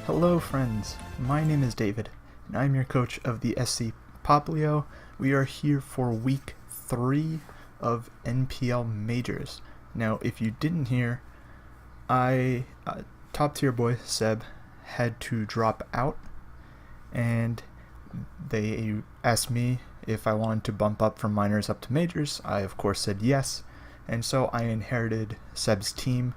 Hello friends, my name is David, and I'm your coach of the SC Popplio. We are here for week 3 of NPL Majors. Now, if you didn't hear, top tier boy Seb had to drop out, and they asked me if I wanted to bump up from minors up to majors. I of course said yes, and so I inherited Seb's team.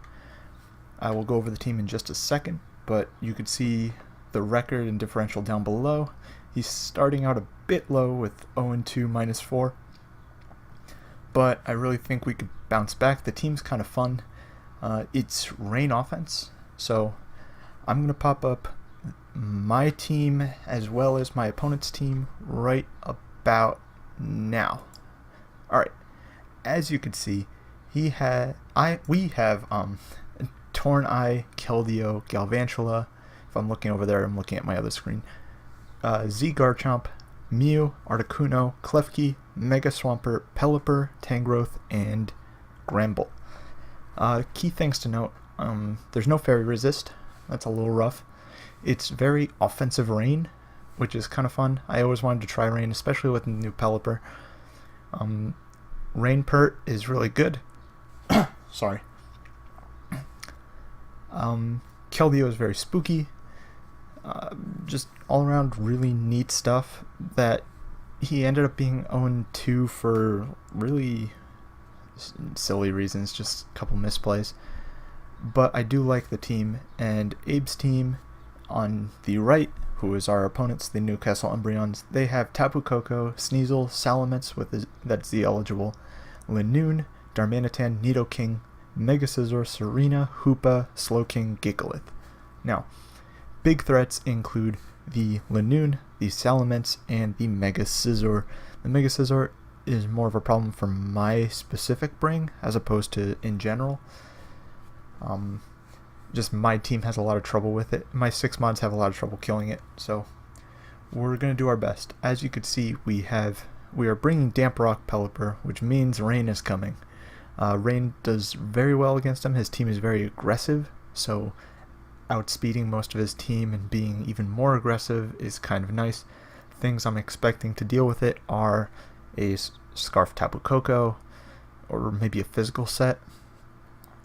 I will go over the team in just a second, but you could see the record and differential down below. He's starting out a bit low with 0-2 -4, but I really think we could bounce back. The team's kind of fun. It's rain offense, so I'm going to pop up my team as well as my opponent's team right about now. Alright, as you can see, we have Torn Eye, Keldeo, Galvantula. If I'm looking over there, I'm looking at my other screen. Z Garchomp, Mew, Articuno, Klefki, Mega Swampert, Pelipper, Tangrowth, and Gramble. Key things to note, there's no Fairy Resist. That's a little rough. It's very offensive Rain, which is kind of fun. I always wanted to try Rain, especially with the new Pelipper. Rain Pert is really good. Sorry. Keldeo is very spooky. Just all around really neat stuff. That he ended up being 0-2 for really silly reasons, just a couple misplays. But I do like the team, and Abe's team on the right, who is our opponents, the Newcastle Umbreons, they have Tapu Koko, Sneasel, Salamence that's the eligible, Linoon, Darmanitan, Nidoking, Mega Scizor, Serena, Hoopa, Slowking, Gigalith. Now, big threats include the Linoon, the Salamence, and the Mega Scizor. The Mega Scizor is more of a problem for my specific bring as opposed to in general. Just my team has a lot of trouble with it. My 6 mods have a lot of trouble killing it, so we're going to do our best. As you can see, we are bringing Damp Rock Pelipper, which means rain is coming. Rain does very well against him. His team is very aggressive, so outspeeding most of his team and being even more aggressive is kind of nice. Things I'm expecting to deal with it are a Scarf Tapu Koko, or maybe a physical set,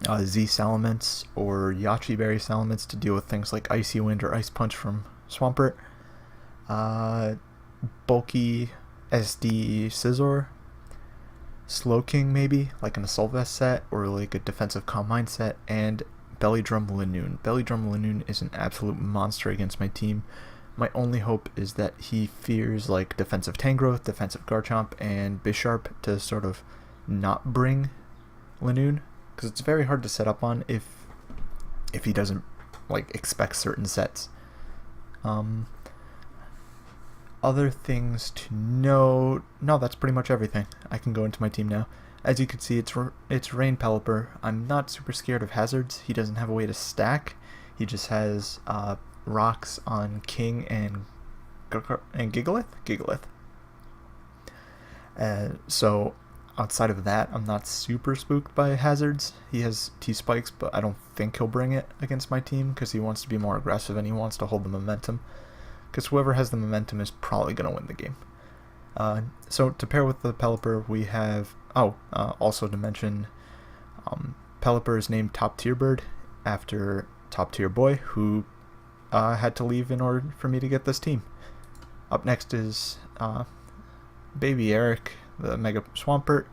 Z Salamence or Yachi Berry Salamence to deal with things like Icy Wind or Ice Punch from Swampert, bulky SD Scizor, Slowking maybe, like an Assault Vest set, or like a Defensive Calm Mind set, and Belly Drum Linoon. Belly Drum Linoon is an absolute monster against my team. My only hope is that he fears like Defensive Tangrowth, Defensive Garchomp, and Bisharp to sort of not bring Linoon, because it's very hard to set up on if he doesn't like expect certain sets. Other things to note. No, that's pretty much everything. I can go into my team now. As you can see, it's Rain Pelipper. I'm not super scared of hazards. He doesn't have a way to stack. He just has rocks on King and Gigalith. So outside of that, I'm not super spooked by hazards. He has T-Spikes, but I don't think he'll bring it against my team because he wants to be more aggressive and he wants to hold the momentum. Because whoever has the momentum is probably going to win the game. So to pair with the Pelipper, we have... also to mention, Pelipper is named Top Tier Bird after Top Tier Boy, who had to leave in order for me to get this team. Up next is Baby Eric, the Mega Swampert.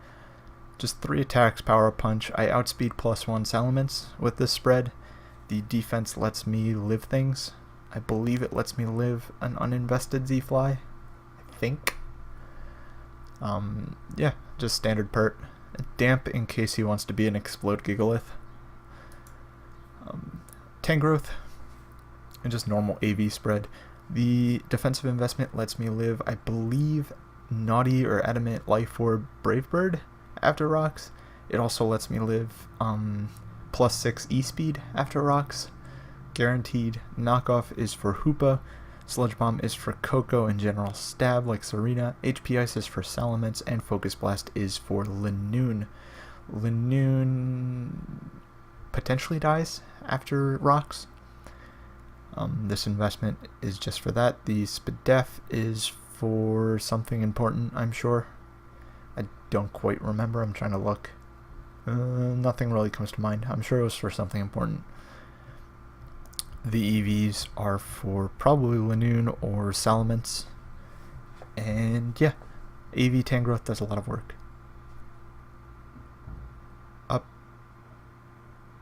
Just 3 attacks, Power Punch. I outspeed +1 Salamence with this spread. The defense lets me live things. I believe it lets me live an uninvested Z-Fly, I think. Yeah, just standard pert. Damp in case he wants to be an Explode Gigalith. Tangrowth, and just normal AV spread. The defensive investment lets me live, I believe, Naughty or Adamant Life Orb Brave Bird after rocks. It also lets me live +6 E-Speed after rocks. Guaranteed. Knockoff is for Hoopa. Sludge Bomb is for Koko and General Stab like Serena. HP Ice is for Salamence, and Focus Blast is for Linoon. Linoon potentially dies after rocks. This investment is just for that. The SPDEF is for something important, I'm sure. I don't quite remember. I'm trying to look. Nothing really comes to mind. I'm sure it was for something important. The EVs are for probably Lanoon or Salamence. And yeah, AV Tangrowth does a lot of work. Up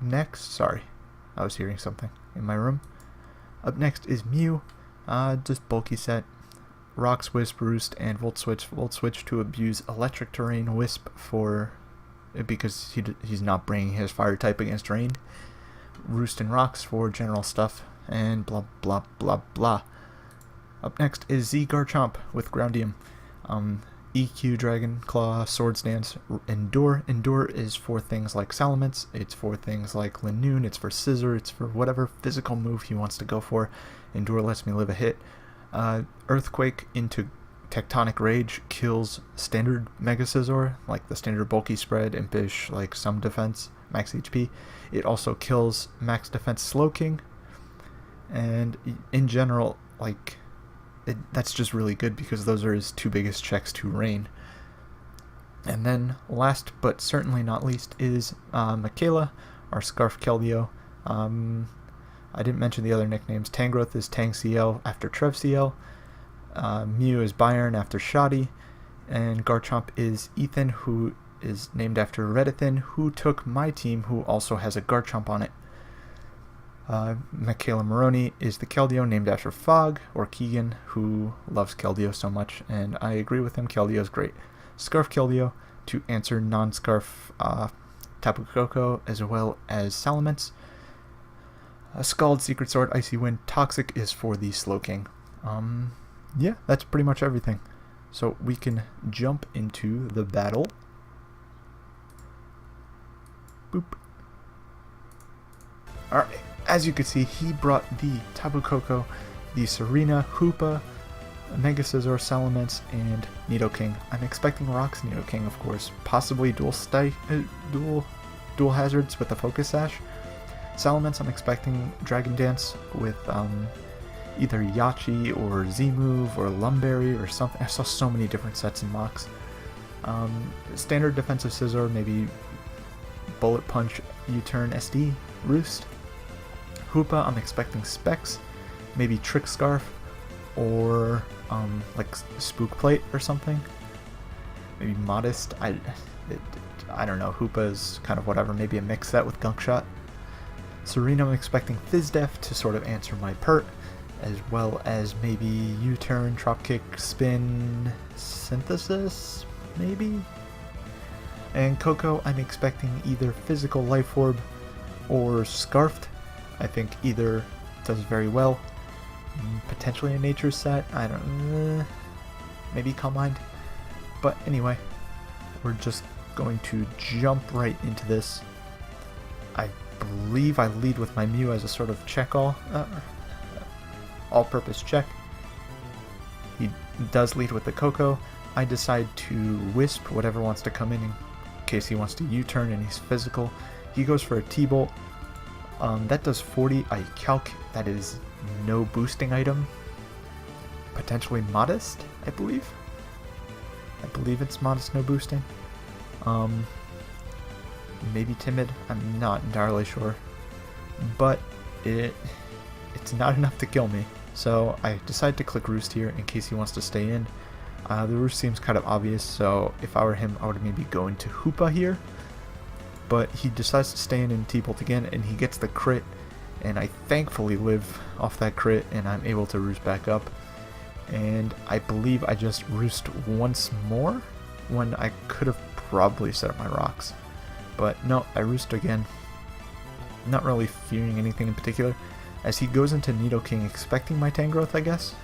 next, sorry, I was hearing something in my room. Up next is Mew, just bulky set. Rocks, Wisp, Roost, and Volt Switch. Volt Switch to abuse Electric Terrain, Wisp because he's not bringing his Fire type against Rain. Roost and Rocks for general stuff, and blah blah blah blah. Up next is Z Garchomp with Groundium. EQ, Dragon Claw, Swords Dance, Endure. Endure is for things like Salamence, it's for things like Lanoon, it's for Scissor, it's for whatever physical move he wants to go for. Endure lets me live a hit. Earthquake into Tectonic Rage kills standard Mega Scizor, like the standard bulky spread, impish, like some defense, max HP. It also kills max defense Slowking, and in general, like, that's just really good because those are his two biggest checks to Rain. And then last but certainly not least is Michaela, our Scarf Keldeo. I didn't mention the other nicknames. Tangrowth is Tang CL after Trev CL. Mew is Byron after Shoddy. And Garchomp is Ethan, who is named after Redithin, who took my team, who also has a Garchomp on it. Michaela Maroney is the Keldeo named after Fog, or Keegan, who loves Keldeo so much, and I agree with him, Keldeo's great. Scarf Keldeo to answer non-Scarf Tapu Koko, as well as Salamence. Scald, Secret Sword, Icy Wind, Toxic is for the Slowking. Yeah, that's pretty much everything. So we can jump into the battle. Boop. Alright, as you can see, he brought the Tapu Koko, the Serena, Hoopa, Mega Scizor, Salamence, and Nidoking. I'm expecting Rocks Nidoking, of course. Possibly dual hazards with the Focus Sash. Salamence, I'm expecting Dragon Dance with either Yachi or Z-Move or Lumberry or something. I saw so many different sets in mocks. Standard defensive Scizor, maybe Bullet Punch, U-Turn, SD, Roost. Hoopa, I'm expecting Specs, maybe Trick Scarf, or like Spook Plate or something. Maybe Modest. I don't know. Hoopa is kind of whatever. Maybe a mix set with Gunk Shot. Serena, I'm expecting Fizdef to sort of answer my Pert, as well as maybe U-Turn, Dropkick, Spin, Synthesis, maybe? And Coco, I'm expecting either Physical Life Orb or Scarfed. I think either does very well. Potentially a Nature set, I don't know. Maybe Calm Mind. But anyway, we're just going to jump right into this. I believe I lead with my Mew as a sort of all-purpose check. He does lead with the Coco. I decide to Wisp whatever wants to come in case he wants to U-turn and he's physical. He goes for a T-Bolt. That does 40. I calc that is no boosting item. Potentially Modest, I believe. I believe it's Modest, no boosting. Maybe Timid, I'm not entirely sure. But it's not enough to kill me. So I decide to click Roost here in case he wants to stay in. The Roost seems kind of obvious, so if I were him, I would maybe go into Hoopa here. But he decides to stay in and T-Bolt again, and he gets the crit. And I thankfully live off that crit, and I'm able to Roost back up. And I believe I just Roost once more when I could have probably set up my Rocks. But no, I Roost again. Not really fearing anything in particular. As he goes into Nidoking, expecting my Tangrowth, I guess.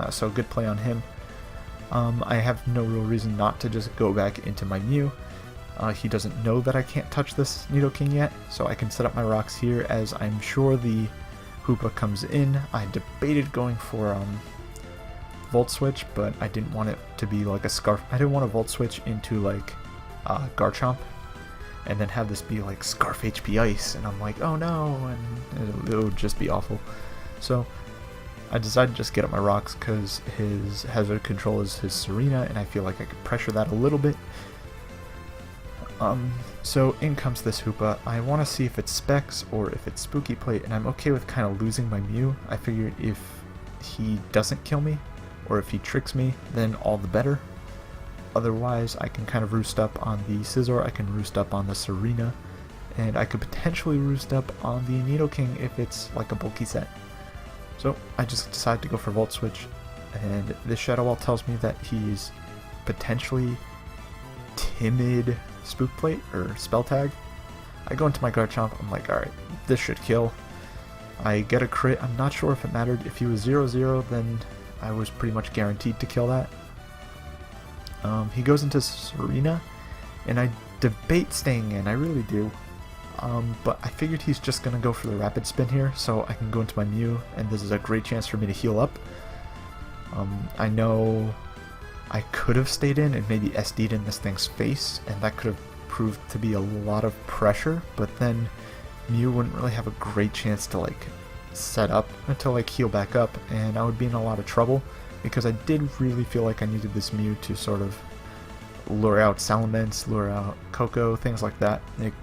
So good play on him. I have no real reason not to just go back into my Mew. He doesn't know that I can't touch this Nidoking yet, so I can set up my Rocks here as I'm sure the Hoopa comes in. I debated going for Volt Switch, but I didn't want it to be like a Scarf. I didn't want to Volt Switch into like Garchomp and then have this be like Scarf HP Ice, and I'm like, oh no, and it would just be awful. So I decided to just get up my rocks because his hazard control is his Serena, and I feel like I could pressure that a little bit. So in comes this Hoopa. I want to see if it's Specs or if it's Spooky Plate, and I'm okay with kind of losing my Mew. I figured if he doesn't kill me, or if he tricks me, then all the better. Otherwise, I can kind of roost up on the Scizor, I can roost up on the Serena, and I could potentially roost up on the Nidoking if it's like a bulky set. So I just decided to go for Volt Switch, and this Shadow Ball tells me that he's potentially timid Spook Plate or Spell Tag. I go into my Garchomp, I'm like, alright, this should kill. I get a crit. I'm not sure if it mattered. If he was 0-0, then I was pretty much guaranteed to kill that. He goes into Serena, and I debate staying in, I really do. But I figured he's just going to go for the Rapid Spin here, so I can go into my Mew, and this is a great chance for me to heal up. I know I could have stayed in and maybe SD'd in this thing's face, and that could have proved to be a lot of pressure, but then Mew wouldn't really have a great chance to like set up until like heal back up, and I would be in a lot of trouble because I did really feel like I needed this Mew to sort of lure out Salamence, lure out Coco, things like that. It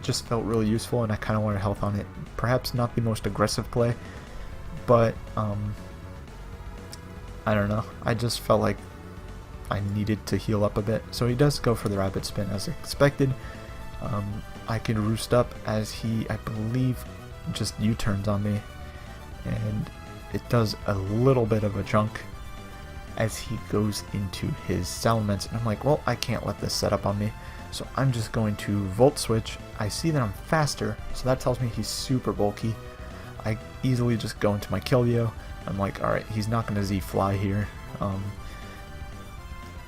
just felt really useful, and I kind of wanted health on it. Perhaps not the most aggressive play, but I don't know. I just felt like I needed to heal up a bit. So he does go for the Rapid Spin as expected. I can roost up as he, I believe, just U-turns on me, and it does a little bit of a junk as he goes into his Salamence, and I'm like, well, I can't let this set up on me, so I'm just going to Volt Switch. I see that I'm faster, so that tells me he's super bulky. I easily just go into my Keldeo. I'm like, alright, he's not going to Z-Fly here,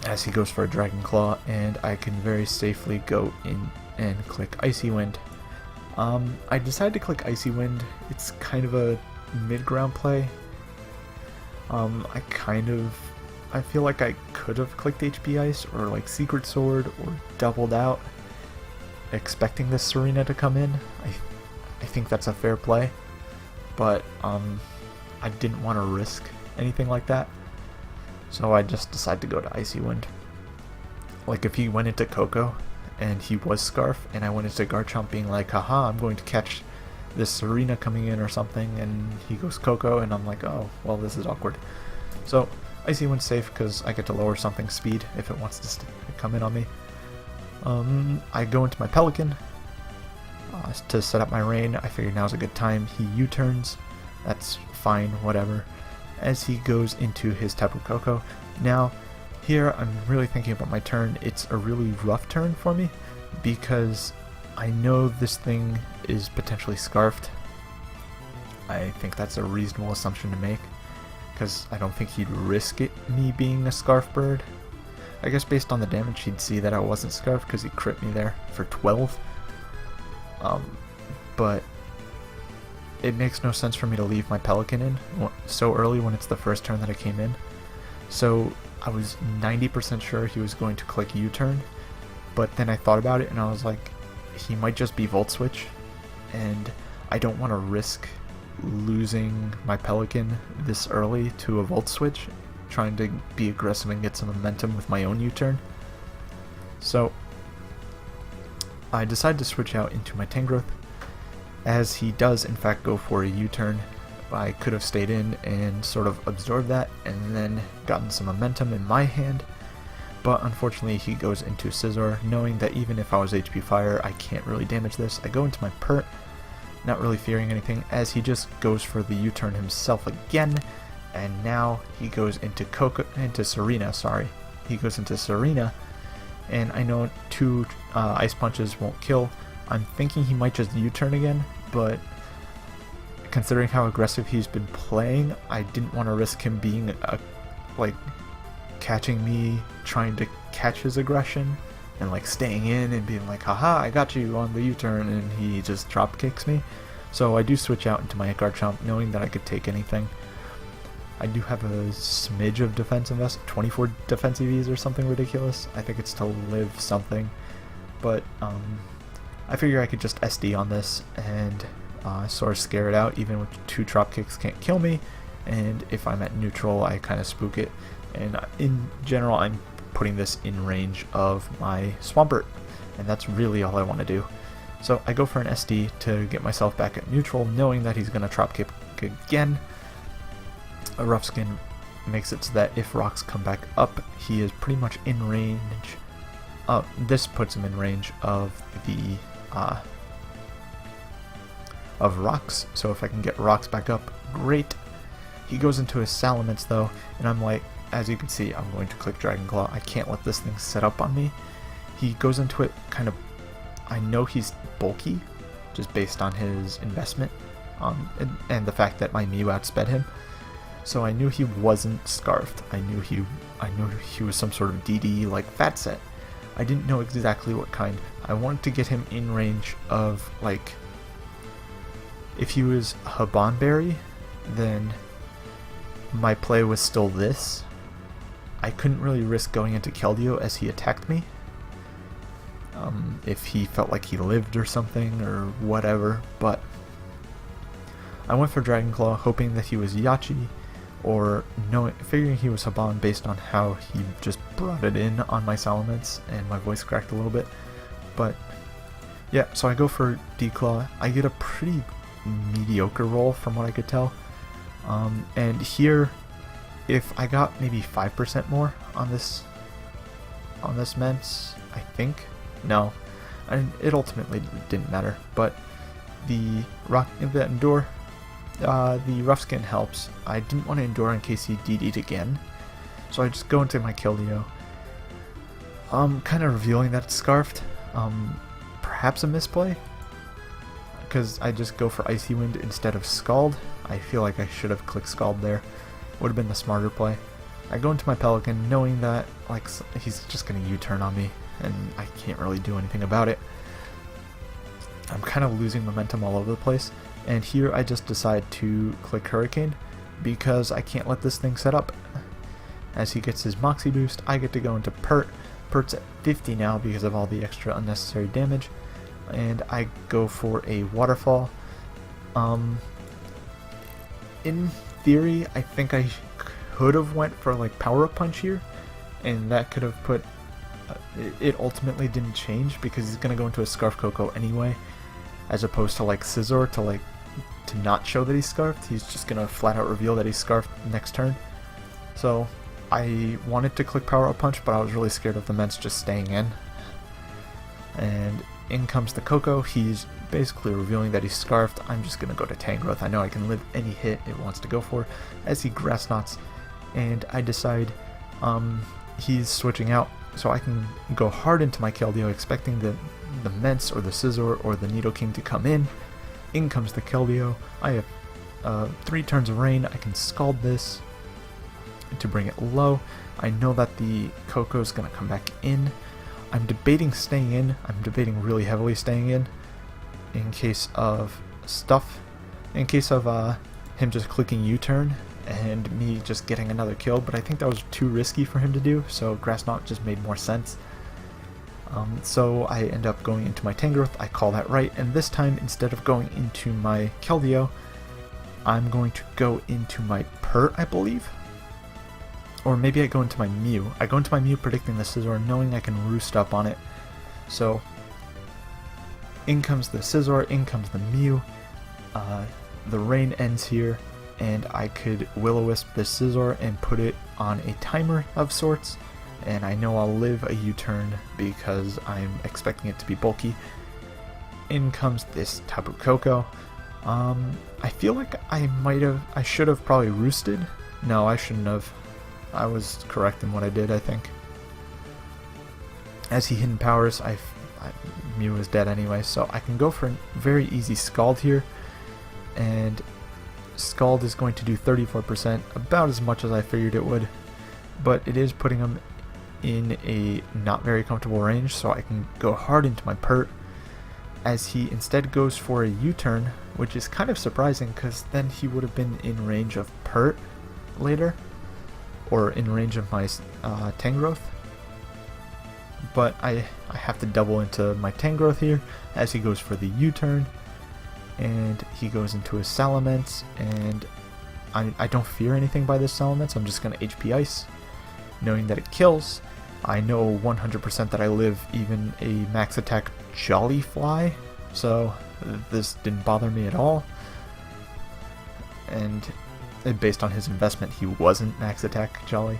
as he goes for a Dragon Claw, and I can very safely go in and click Icy Wind. I decided to click Icy Wind. It's kind of a mid-ground play. I feel like I could have clicked HP Ice or like Secret Sword or doubled out expecting this Serena to come in. I think that's a fair play, but I didn't want to risk anything like that, so I just decided to go to Icy Wind. Like if he went into Coco and he was Scarf and I went into Garchomp being like, haha, I'm going to catch this Serena coming in or something, and he goes Coco, and I'm like, oh, well, this is awkward. So Icy Wind's safe because I get to lower something's speed if it wants to come in on me. I go into my Pelican to set up my rain. I figure now's a good time. He U-turns. That's fine, whatever. As he goes into his Tapu Koko. Now, here I'm really thinking about my turn. It's a really rough turn for me because I know this thing is potentially Scarfed. I think that's a reasonable assumption to make, because I don't think he'd risk it me being a Scarf Bird. I guess based on the damage he'd see that I wasn't Scarfed because he crit me there for 12. But it makes no sense for me to leave my Pelican in so early when it's the first turn that I came in. So I was 90% sure he was going to click U-turn, but then I thought about it and I was like, he might just be Volt Switch, and I don't want to risk losing my Pelican this early to a Volt Switch, trying to be aggressive and get some momentum with my own U-turn. So I decided to switch out into my Tangrowth. As he does in fact go for a U-turn, I could have stayed in and sort of absorbed that and then gotten some momentum in my hand, but unfortunately he goes into Scizor, knowing that even if I was HP Fire, I can't really damage this. I go into my Pert, not really fearing anything, as he just goes for the U-turn himself again, and now he goes into Serena, He goes into Serena, and I know 2 Ice Punches won't kill. I'm thinking he might just U-turn again, but considering how aggressive he's been playing, I didn't want to risk him being catching me, trying to catch his aggression, and like staying in and being like, haha, I got you on the U-turn, and he just drop kicks me. So I do switch out into my Garchomp, knowing that I could take anything. I do have a smidge of defense invest, 24 defensive Vs or something ridiculous. I think it's to live something, but I figure I could just SD on this, and sort of scare it out. Even with 2 drop kicks can't kill me, and if I'm at neutral I kind of spook it, and in general I'm putting this in range of my Swampert, and that's really all I want to do. So I go for an SD to get myself back at neutral, knowing that he's going to drop kick again. A rough skin makes it so that if rocks come back up, he is pretty much in range. This puts him in range of the of rocks, so if I can get rocks back up, great. He goes into his Salamence though, and I'm like, as you can see, I'm going to click Dragon Claw. I can't let this thing set up on me. He goes into it kind of, I know he's bulky, just based on his investment, and the fact that my Mew outsped him. So I knew he wasn't Scarfed. I knew he was some sort of DD like Fat Set. I didn't know exactly what kind. I wanted to get him in range of, like, if he was Habanberry, then my play was still this. I couldn't really risk going into Keldeo as he attacked me. If he felt like he lived or something or whatever, but I went for Dragon Claw hoping that he was Yachi, or figuring he was Haban based on how he just brought it in on my Salamence, and my voice cracked a little bit. But yeah, so I go for D-Claw. I get a pretty mediocre roll from what I could tell. And here, if I got maybe 5% more on this Mence, I think. No, it ultimately didn't matter. But the Endure, the Rough Skin helps. I didn't want to Endure in case he DD'd again, so I just go into my Keldeo. Kind of revealing that it's Scarfed. Perhaps a misplay, because I just go for Icy Wind instead of Scald. I feel like I should have clicked Scald there. Would have been the smarter play. I go into my Pelican knowing that, like, he's just going to U-turn on me, and I can't really do anything about it. I'm kind of losing momentum all over the place, and here I just decide to click Hurricane because I can't let this thing set up. As he gets his Moxie boost, I get to go into Pert. Pert's at 50 now because of all the extra unnecessary damage, and I go for a Waterfall. In theory, I think I could have went for like Power Up Punch here, and that could have put it ultimately didn't change because he's gonna go into a Scarf Coco anyway, as opposed to like Scizor to not show that he's Scarfed. He's just gonna flat out reveal that he's Scarfed next turn. So I wanted to click Power Up Punch, but I was really scared of the Mence just staying in. And in comes the Coco. He's basically revealing that he's Scarfed. I'm just gonna go to Tangrowth. I know I can live any hit it wants to go for, as he Grass Knots, and I decide he's switching out, so I can go hard into my Keldeo, expecting the Mence or the Scizor or the Nidoking to come in. In comes the Keldeo. I have 3 turns of Rain. I can Scald this to bring it low. I know that the Coco is going to come back in. I'm debating staying in. I'm debating really heavily staying in case of stuff. In case of him just clicking U-turn and me just getting another kill, but I think that was too risky for him to do, so Grass Knot just made more sense. So I end up going into my Tangrowth. I call that right, and this time instead of going into my Keldeo, I'm going to go into my Pert, I believe. Or maybe I go into my Mew. I go into my Mew predicting the Scizor, knowing I can roost up on it. So in comes the Scizor, in comes the Mew. The Rain ends here, and I could Will-O-Wisp the Scizor and put it on a timer of sorts. And I know I'll live a U-turn because I'm expecting it to be bulky. In comes this Tapu Koko. I feel like I should have probably roosted. No, I shouldn't have. I was correct in what I did, I think. As he hidden powers, Mew is dead anyway, so I can go for a very easy Scald here. And Scald is going to do 34%, about as much as I figured it would. But it is putting him in a not very comfortable range, so I can go hard into my Pert. As he instead goes for a U-turn, which is kind of surprising because then he would have been in range of Pert later, or in range of my Tangrowth. But I have to double into my Tangrowth here as he goes for the U-turn. and he goes into his Salamence, and I don't fear anything by this Salamence. I'm just going to HP Ice, knowing that it kills. I know 100% that I live even a max attack Jolly Fly, so this didn't bother me at all. And based on his investment, he wasn't max attack Jolly.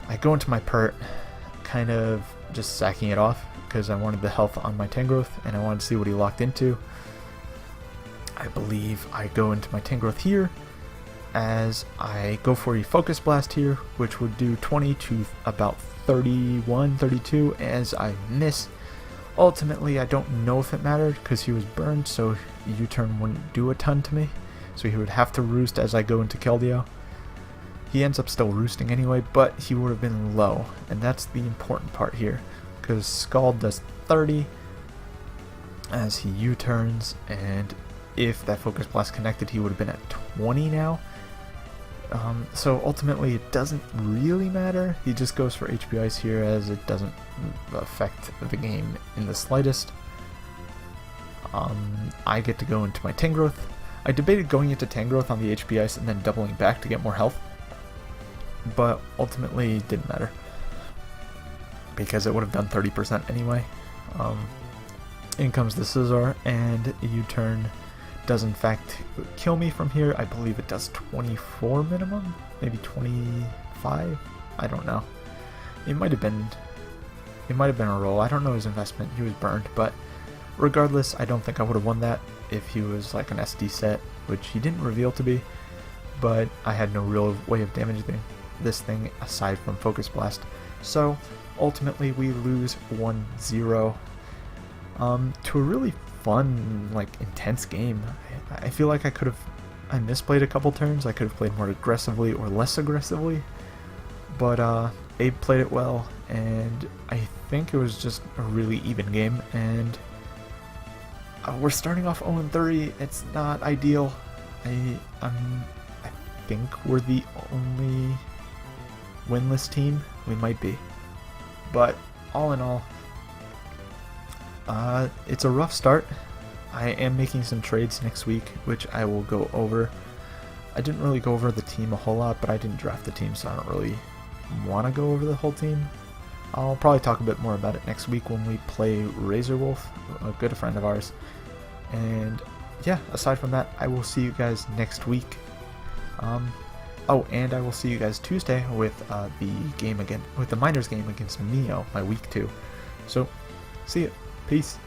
I go into my Pert, kind of just sacking it off because I wanted the health on my Tangrowth and I wanted to see what he locked into. I believe I go into my Tangrowth here as I go for a Focus Blast here, which would do 20 to about 31, 32 as I miss. Ultimately, I don't know if it mattered because he was burned, so U-turn wouldn't do a ton to me. So he would have to roost as I go into Keldeo. He ends up still roosting anyway, but he would have been low, and that's the important part here, because Scald does 30 as he U-turns, and if that Focus Blast connected, he would have been at 20 now. So ultimately, it doesn't really matter. He just goes for HP Ice here as it doesn't affect the game in the slightest. I get to go into my Tangrowth. I debated going into Tangrowth on the HP Ice and then doubling back to get more health, but ultimately it didn't matter because it would have done 30% anyway. In comes the Scizor, and U-turn does in fact kill me from here. I believe it does 24 minimum, maybe 25. I don't know. It might have been a roll. I don't know his investment. He was burned, but regardless, I don't think I would have won that if he was like an SD set, which he didn't reveal to be. But I had no real way of damaging this thing aside from Focus Blast. So ultimately, we lose 1-0 to a really fun, like, intense game. I feel like I misplayed a couple turns. I could have played more aggressively or less aggressively, but Abe played it well, and I think it was just a really even game. And we're starting off 0-3. It's not ideal. I think we're the only winless team. We might be, but all in all, it's a rough start. I am making some trades next week, which I will go over. I didn't really go over the team a whole lot, but I didn't draft the team, so I don't really want to go over the whole team. I'll probably talk a bit more about it next week when we play Razor Wolf, a good friend of ours. And yeah, aside from that, I will see you guys next week. Oh, and I will see you guys Tuesday with the game again, with the Miners game against Neo, my week 2. So, see ya. Peace.